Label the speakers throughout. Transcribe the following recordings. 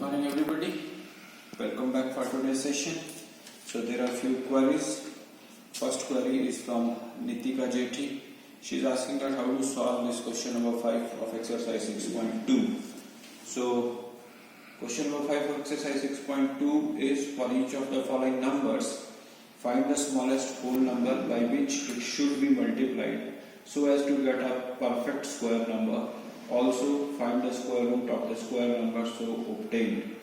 Speaker 1: morning everybody, welcome back for today's session. So there are few queries. First query is from Nitika JT. She is asking that how to solve this question number 5 of exercise 6.2. So question number 5 of exercise 6.2 is for each of the following numbers, find the smallest whole number by which it should be multiplied so as to get a perfect square number. Also find the square root of the square number so obtained.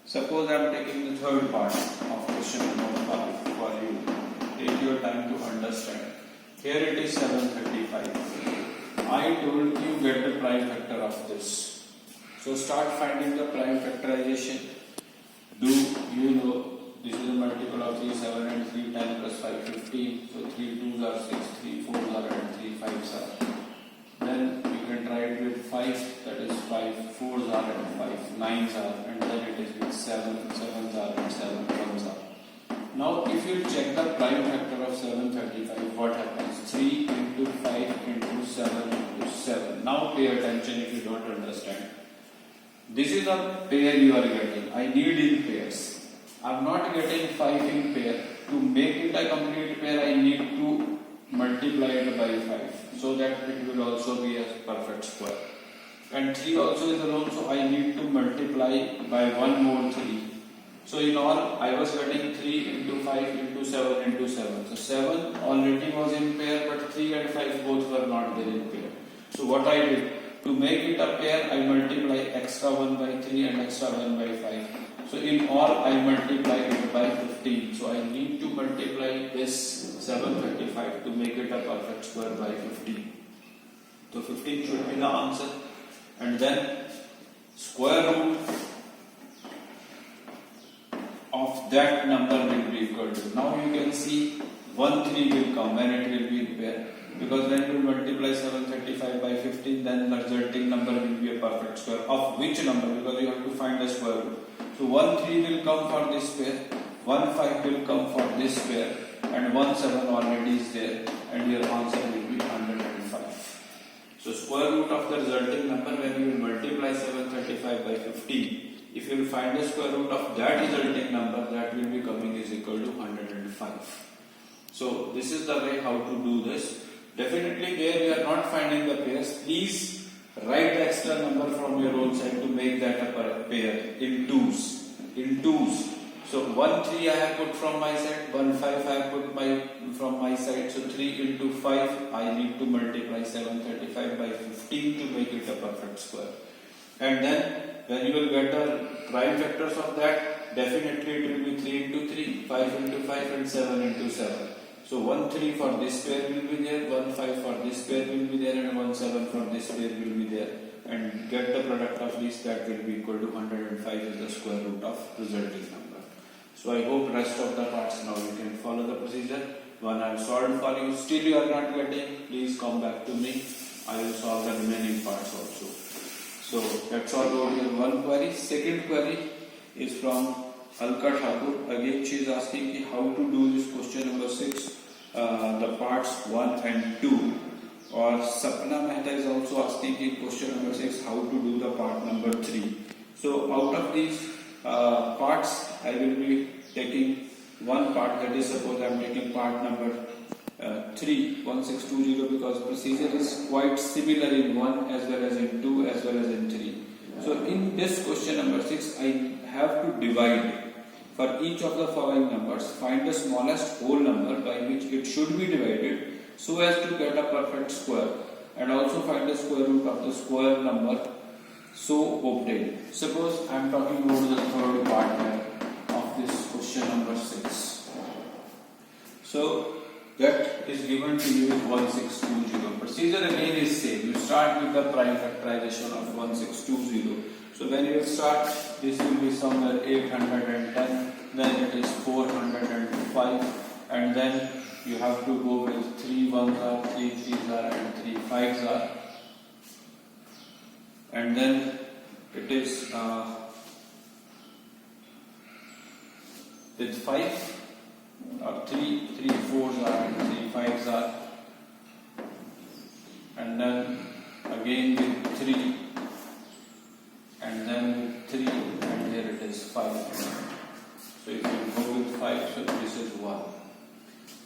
Speaker 1: Suppose I am taking the third part of question number 5 for you. Take your time to understand. Here it is 735. I told you get the prime factor of this. So start finding the prime factorization. Do you know this is a multiple of 3, 7 and 3 10 plus 5, 15. So 3 2s are 6, 3 4s are and 3 5s are. Then you can try it with 5, that is 5 4s are and 5 9s are, and then it is with 7 7s are and 7 1s are. Now if you check the prime factor of 735, what happens? 3 into 5 into 7 into 7. Now pay attention if you don't understand. This is a pair you are getting. I need in pairs. I am not getting 5 in pair. To make it a complete pair, I need to multiply it by 5 so that it will also be a perfect square. And 3 also is alone, so I need to multiply by 1 more 3. So in all, I was getting 3 into 5 into 7 into 7. So 7 already was in pair, but 3 and 5 both were not there in pair. So what I did, to make it a pair, I multiply extra 1 by 3 and extra 1 by 5. So in all, I multiply it by 15. So I need to multiply this 735 to make it a perfect square by 15. So 15 should be the answer. And then square root of that number will be equal to. Now you can see 1 3 will come when it will be in pair. Because when you multiply 735 by 15, then the resulting number will be a perfect square. Of which number? Because you have to find the square root. So 1 3 will come for this pair, 1 5 will come for this pair, and 1 7 already is there, and your answer will be 105. So square root of the resulting number, when you will multiply 735 by 15, if you will find the square root of that resulting number, that will be coming is equal to 105. So this is the way how to do this. Definitely where you are not finding the pairs, please write the extra number from your own side to make that a pair in twos. In twos. So 1 3 I have put from my side, 1 5 I have put from my side. So 3 into 5 I need to multiply 735 by 15 to make it a perfect square. And then when you will get the prime factors of that, definitely it will be 3 into 3, 5 into 5 and 7 into 7. So 1 3 for this pair will be there, 1 5 for this pair will be there, and 1 7 for this pair will be there. And get the product of these, that will be equal to 105 is the square root of resulting number. So I hope rest of the parts now you can follow the procedure. When I have solved for you, still you are not getting, please come back to me. I will solve the remaining parts also. So that's all about your one query. Second query is from Alka Thakur. Again she is asking how to do this question number 6, the parts 1 and 2. Or Sapna Mehta is also asking in question number 6 how to do the part number 3. So out of these parts, I will be taking one part, that is suppose I am taking part number 3, 1620, because procedure is quite similar in 1 as well as in 2 as well as in 3. So in this question number 6, I have to divide. For each of the following numbers, find the smallest whole number by which it should be divided so as to get a perfect square, and also find the square root of the square number so obtained. Suppose I am talking about the third part of this question number 6. So that is given to you with 1620. Procedure again is same. You start with the prime factorization of 1620. So when you start, this will be somewhere 810, then it is 405, and then you have to go with 3 1s are, 3 3s are, and 3 5s are, and then it is with 5 or 3 4s are and 3 5s are, and then again with 3, and then with 3 is 1.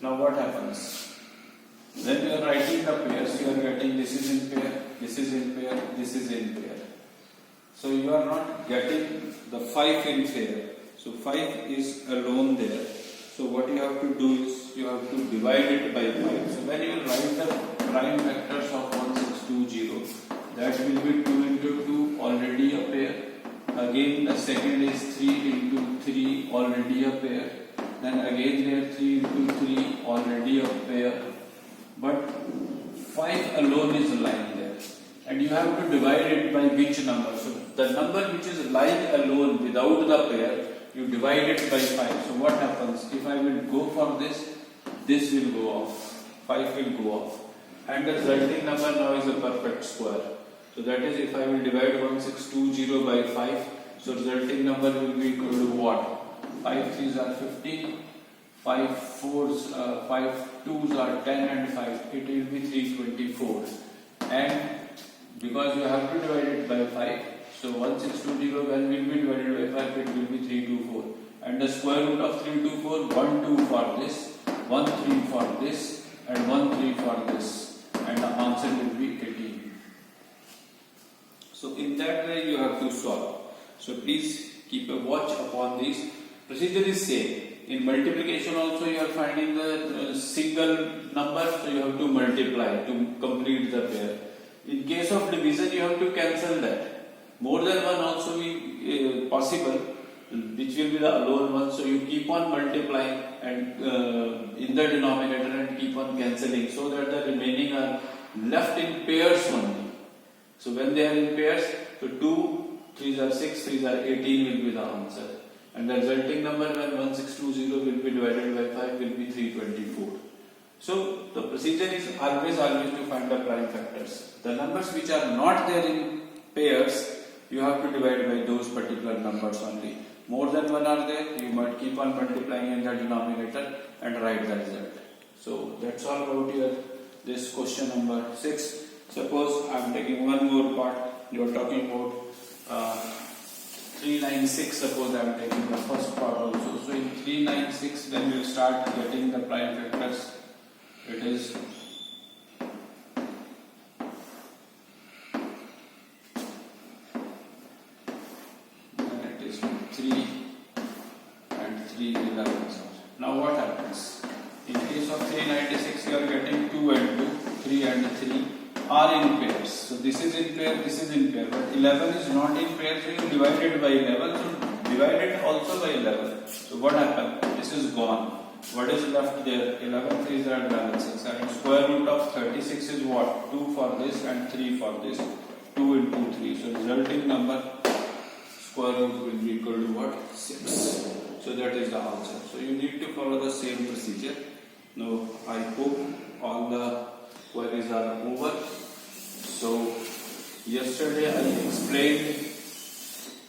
Speaker 1: Now what happens? When you are writing the pairs, you are getting this is in pair, this is in pair, this is in pair. So you are not getting the 5 in pair. So 5 is alone there. So what you have to do is you have to divide it by 5. So when you write the prime factors of 1620, that will be 2 into 2, already a pair. Again the second is 3 into 3, already a pair. Then again there 3 into 3, already a pair. But 5 alone is lying there. And you have to divide it by which number? So the number which is lying alone without the pair, you divide it by 5. So what happens? If I will go for this, this will go off. 5 will go off. And the resulting number now is a perfect square. So that is, if I will divide 1620 by 5, so resulting number will be equal to what? 5 3s are 50, 5 4s, 5 2s are 10 and 5, it will be 324. And because you have to divide it by 5, so 1620 when will be divided by 5, it will be 324. And the square root of 324, 1 2 for this, 1 3 for this, and 1 3 for this. And the answer will be 18. So in that way you have to solve. So please keep a watch upon this. Procedure is same. In multiplication also you are finding the single number, so you have to multiply to complete the pair. In case of division you have to cancel that. More than one also be possible, which will be the alone one, so you keep on multiplying and in the denominator and keep on cancelling, so that the remaining are left in pairs only. So when they are in pairs, so 2, 3s are 6, 3s are 18 will be the answer. And the resulting number when 1620 will be divided by 5 will be 324. So the procedure is always to find the prime factors. The numbers which are not there in pairs, you have to divide by those particular numbers only. More than one are there, you might keep on multiplying in the denominator and write the result. So that's all about this question number 6. Suppose I am taking one more part. You are talking about 396. Suppose I am taking the first part also. So in 396, then you will start getting the prime factors. It is Now what happens? In case of 396, you are getting 2 and 2, 3 and 3 are in pairs. So this is in pair, this is in pair. But 11 is not in pair, so you divide it by 11. So divide it also by 11. So what happened? This is gone. What is left there? 11 3s are 11 6. And square root of 36 is what? 2 for this and 3 for this. 2 into 3. So resulting number square root will be equal to what? 6. So that is the answer. So you need to follow the same procedure. Now I hope all the queries are over. So yesterday I explained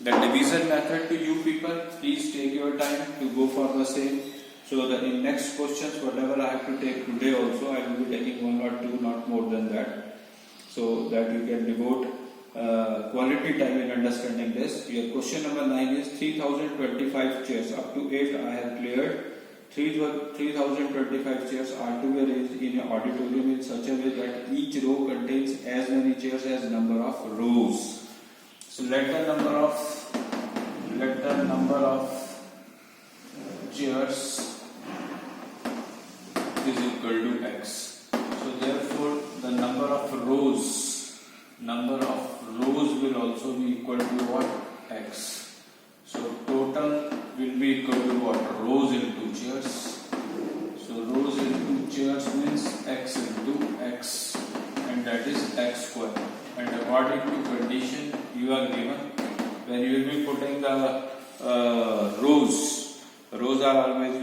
Speaker 1: the division method to you people. Please take your time to go for the same. So that in next questions, whatever I have to take today also, I will be taking 1 or 2, not more than that. So that you can devote quality time in understanding this. Your question number 9 is 3025 chairs. Up to 8 I have cleared. 3025 chairs are to be arranged in an auditorium in such a way that each row contains as many chairs as number of rows. So let the number of chairs is equal to x. So therefore the number of rows will also be equal to what? X. So total will be equal to what? Rows into chairs. So rows into chairs means x into x, and that is x square. And according to condition you are given, when you will be putting the rows are always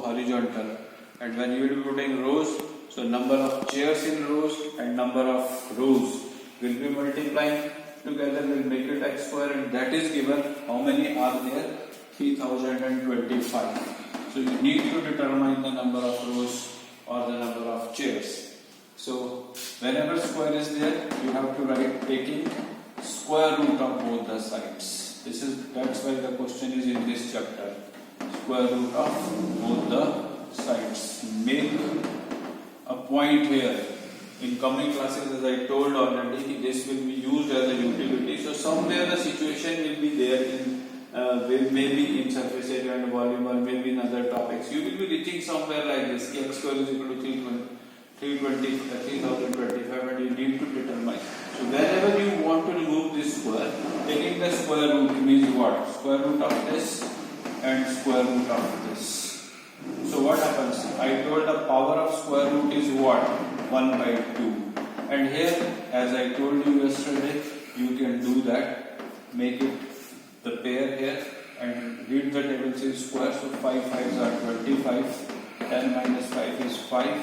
Speaker 1: horizontal, and when you will be putting rows, so number of chairs in rows and number of rows will be multiplying together, will make it x square, and that is given. How many are there? 3025. So you need to determine the number of rows or the number of chairs. So whenever square is there, you have to write taking square root of both the sides. That's why the question is in this chapter. square root of both the sides. Make a point here. In coming classes, as I told already, this will be used as a utility. So somewhere the situation will be there in maybe in surface area and volume, or maybe in other topics. You will be reaching somewhere like this. X square is equal to 3025, and you need to determine. So whenever you want to remove this square, taking the square root means what? Square root of this and square root of this. So what happens? I told the power of square root is what? 1 by 2. And here, as I told you yesterday, you can do that. Make it the pair here and read the table series square. So 5 5s are 25. 10 minus 5 is 5.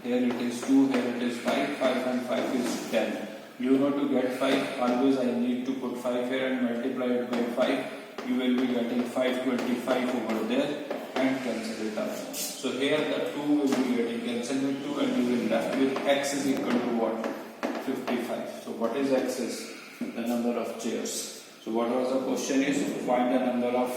Speaker 1: Here it is 2, here it is 5. 5 and 5 is 10. You know, to get 5, always I need to put 5 here and multiply it by 5. You will be getting 525 over there and cancel it out. So here the 2 will be getting cancelled with 2, and you will left with x is equal to what? 55. So what is x is? The number of chairs. So what was the question is? Find the number of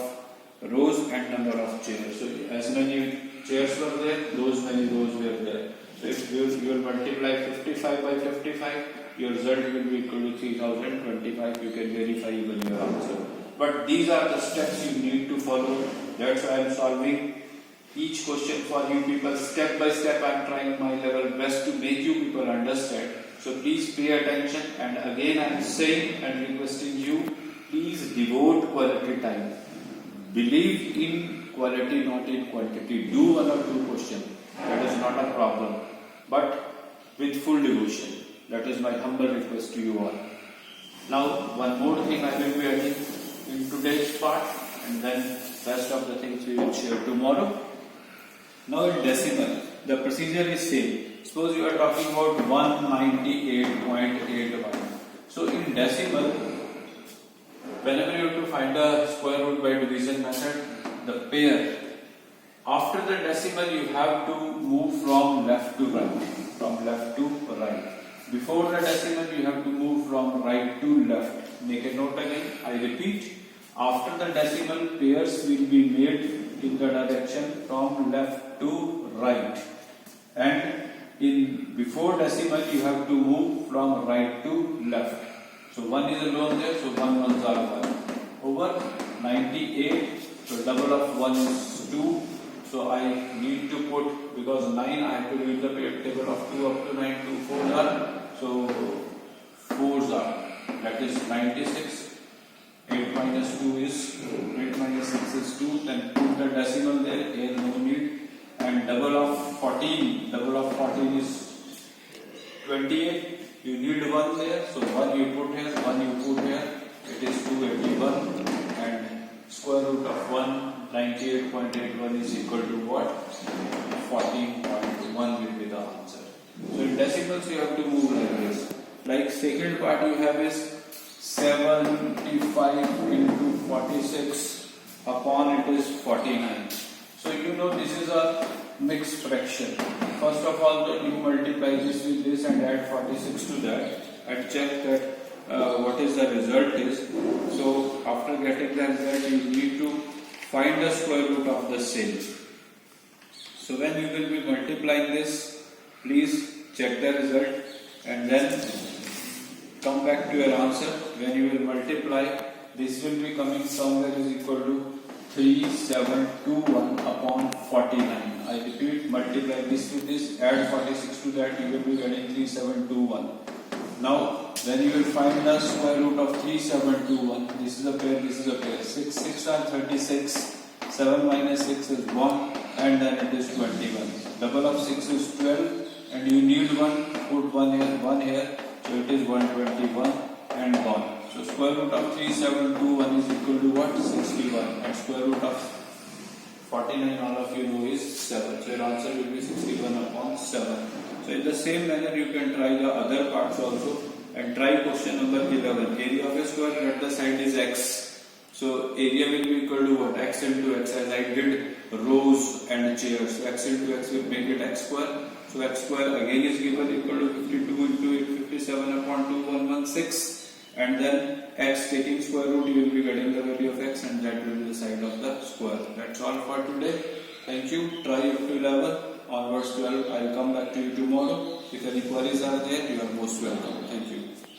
Speaker 1: rows and number of chairs. So as many chairs were there, those many rows were there. So if you will multiply 55 by 55, your result will be equal to 3025. You can verify even your answer. But these are the steps you need to follow. That's why I am solving each question for you people step by step. I am trying my level best to make you people understand. So please pay attention. And again I am saying and requesting you, please devote quality time. Believe in quality, not in quantity. Do 1 or 2 questions. That is not a problem. But with full devotion. That is my humble request to you all. Now, one more thing I will be adding in today's part, and then rest of the things we will share tomorrow. Now in decimal, the procedure is same. Suppose you are talking about 198.81. So in decimal, whenever you have to find the square root by division method, the pair, after the decimal you have to move from left to right. From left to right. Before the decimal you have to move from right to left. Make a note again. I repeat. After the decimal, pairs will be made in the direction from left to right. And in before decimal you have to move from right to left. So 1 is alone there, so 1 ones are 1. Over 98, so double of 1 is 2. So I need to put, because 9 I have to read the table of 2 up to 9, 2 4s are. So 4s are, that is 96. 8 minus 2 is, 8 minus 6 is 2. Then put the decimal there, here no need. And double of 14 is 28. You need 1 there, so 1 you put here, 1 you put here. It is 281. And square root of 198.81 is equal to what? 14.1 will be the answer. So in decimals you have to move like this. Like second part you have is 75 into 46 upon it is 49. So you know this is a mixed fraction. First of all, you multiply this with this and add 46 to that and check that what is the result is. So after getting the result, you need to find the square root of the same. So when you will be multiplying this, please check the result and then come back to your answer. When you will multiply, this will be coming somewhere is equal to 3721 upon 49. I repeat, multiply this with this, add 46 to that, you will be getting 3721. Now, when you will find the square root of 3721, this is a pair, this is a pair. 6, 6 are 36, 7 minus 6 is 1, and then it is 21. Double of 6 is 12, and you need 1, put 1 here, so it is 121 and 1. So square root of 3721 is equal to what? 61. And square root of 49, all of you know, is 7. So your answer will be 61 upon 7. So in the same manner you can try the other parts also. And try question number 11. Area of a square at the side is x. So area will be equal to what? X into x, as I did rows and chairs. So x into x will make it x square. So x square again is given equal to 52 into 8, 57 upon 2, 116. And then x taking square root, you will be getting the value of x, and that will be the side of the square. That's all for today. Thank you. Try up to 11. Onwards 12. I'll come back to you tomorrow. If any queries are there, you are most welcome. Thank you.